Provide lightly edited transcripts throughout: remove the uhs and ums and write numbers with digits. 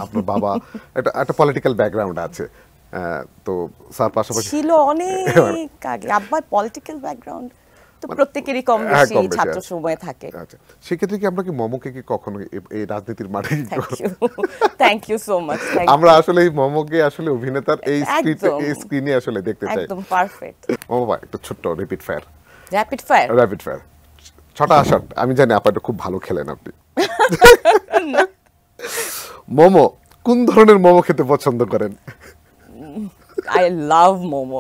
আপনার বাবা একটা পলিটিক্যাল ব্যাকগ্রাউন্ড আছে, তো স্যার পাশাপাশি ছিল অনেক আগে। আব্বার পলিটিক্যাল ব্যাকগ্রাউন্ড তো প্রত্যেকেরই কম বেশি ছাত্র সময়ে থাকে। আচ্ছা, সেক্ষেত্রে কি আমরা কি মমকে কি কখনো এই রাজনীতির মাঠে থ্যাংক ইউ সো মাচ। আমরা আসলে এই মমকে আসলে অভিনেতার এই স্ক্রিনে আসলে দেখতে চাই। একদম পারফেক্ট। মম ভাই একটু ছোট্ট র্যাপিড ফায়ার। র্যাপিড ফায়ার 6টা আসন। আমি জানি আপনি খুব ভালো খেলেন আপনি। মোমো, কোন ধরনের মোমো খেতে পছন্দ করেন? I love momo,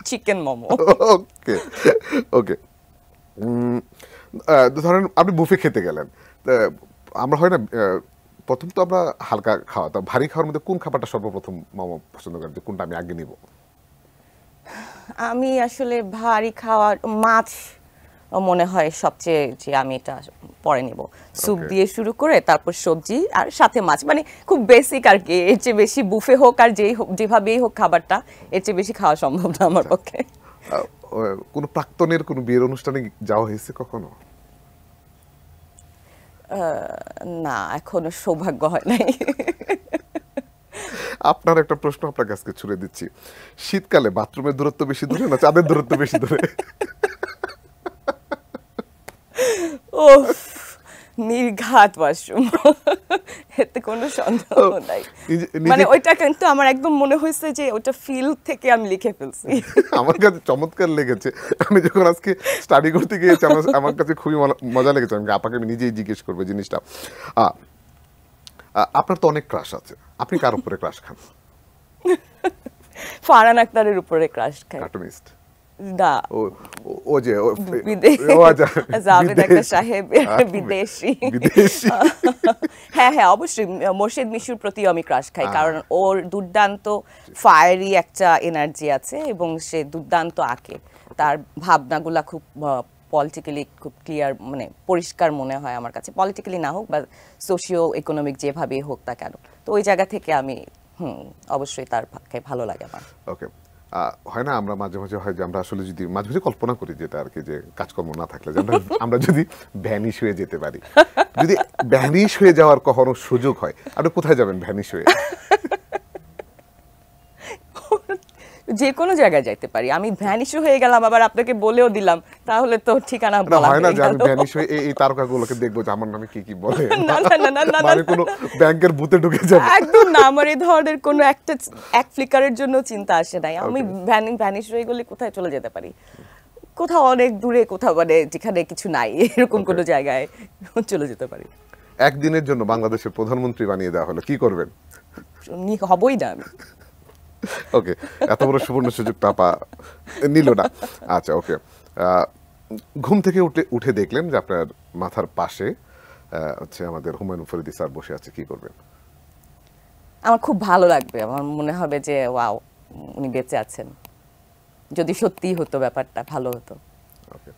chicken momo. Okay okay, ধরেন আপনি বুফে খেতে গেলেন, আমরা হয় না প্রথম তো আমরা হালকা খাওয়া, তো ভারী খাওয়ার মধ্যে কোন খাবারটা সর্বপ্রথম মোমো পছন্দ করেন, যে কোনটা আমি আগে নিব? আমি আসলে ভারী খাওয়ার মাছ মনে হয় সবচেয়ে, যে আমি এটা পরে নিব। স্যুপ দিয়ে শুরু করে তারপর সবজি আর সাথে মাছ, মানে খুব বেসিক আর কি। এর চেয়ে বেশি বুফে হোক আর যেই হোক, যেভাবেই হোক খাবারটা, এর চেয়ে বেশি খাওয়া সম্ভব না আমার পক্ষে। কোনো প্রাক্তনের কোনো বিয়ের অনুষ্ঠানে যাওয়া হয়েছে কখনো? না, এখনো সৌভাগ্য হয় নাই। আপনার একটা প্রশ্ন আপনার কাছে ছুড়ে দিচ্ছি, শীতকালে বাথরুমের দূরত্ব বেশি দূরে না চাঁদের দূরত্ব বেশি দূরে? ও, নির্ঘাত ওয়াশরুম, এতে কোনো সন্দেহ নাই। মানে ওইটা কিন্তু আমার একদম মনে হয়েছে যে ওটা ফিল থেকে আমি লিখে ফেলছি। আমার কাছে চমৎকার লেগেছে। আমি যখন আজকে স্টাডি করতে গিয়েছি আমার কাছে খুবই মজা লেগেছে। আমি আপাকে আমি নিজেই জিজ্ঞেস করবো জিনিসটা। আপনার তো অনেক ক্রাশ আছে, আপনি কার উপরে ক্রাশ খান? ফারহান আক্তারের উপরে ক্রাশ খাই। কার্টুনিস্ট না, ও যে জাভেদ আখতার সাহেব বিদেশি। হ্যাঁ হ্যাঁ, অবশ্যই মোর্শেদ মিশুর প্রতি আমি ক্রাশ খাই, কারণ ওর দুর্দান্ত ফায়ারি একটা এনার্জি আছে এবং সে দুর্দান্ত আঁকে। তার ভাবনাগুলা খুব পলিটিক্যালি খুব ক্লিয়ার, মানে পরিষ্কার মনে হয় আমার কাছে। পলিটিক্যালি না হোক বা সোশিও ইকোনমিক যেভাবেই হোক না কেন, তো ওই জায়গা থেকে আমি অবশ্যই তার ভালো লাগে আমার। ওকে, হয় না আমরা মাঝে মাঝে হয় যে আমরা আসলে যদি মাঝে মাঝে কল্পনা করি যেটা আর কি, যে কাজকর্ম না থাকলে যে আমরা যদি ভ্যানিশ হয়ে যেতে পারি, যদি ভ্যানিশ হয়ে যাওয়ার কখনো সুযোগ হয়, আপনি কোথায় যাবেন ভ্যানিশ হয়ে? যে কোনো জায়গায় যাইতে পারি। আমি ভ্যানিশ হয়ে গেলাম আবার আপনাকে বলেও দিলাম, তাহলে তো ঠিকানা বলা হয় না যে আমি ভ্যানিশ হয়ে এই তারকাগুলোকে দেখবো যে আমার নামে কি কি বলে, না না না না না, মানে কোনো ব্যাংকের বুথে ঢুকে যাবে? একদম না, আমার এই ধরনের কোনো এক ফ্লিকারের জন্য চিন্তা আসে নাই। আমি ভ্যানিশ হয়ে গেলে কোথায় চলে যেতে পারি? কোথাও অনেক দূরে, কোথাও মানে যেখানে কিছু নাই এরকম কোনো জায়গায় চলে যেতে পারি। একদিনের জন্য বাংলাদেশের প্রধানমন্ত্রী বানিয়ে দেওয়া হলো, কি করবেন? হবই না আমি। ওকে, এত বড় সুবর্ণ সুযোগ পাপা নিল না। আচ্ছা ওকে, ঘুম থেকে উঠে দেখলেন যে আপনার মাথার পাশে হচ্ছে আমাদের হুমায়ুন ফরিদী স্যার বসে আছে, কি করবেন? আমার খুব ভালো লাগবে, আমার মনে হবে যে ওয়াও, উনি বেঁচে আছেন। যদি সত্যিই হতো ব্যাপারটা, ভালো হতো। ওকে।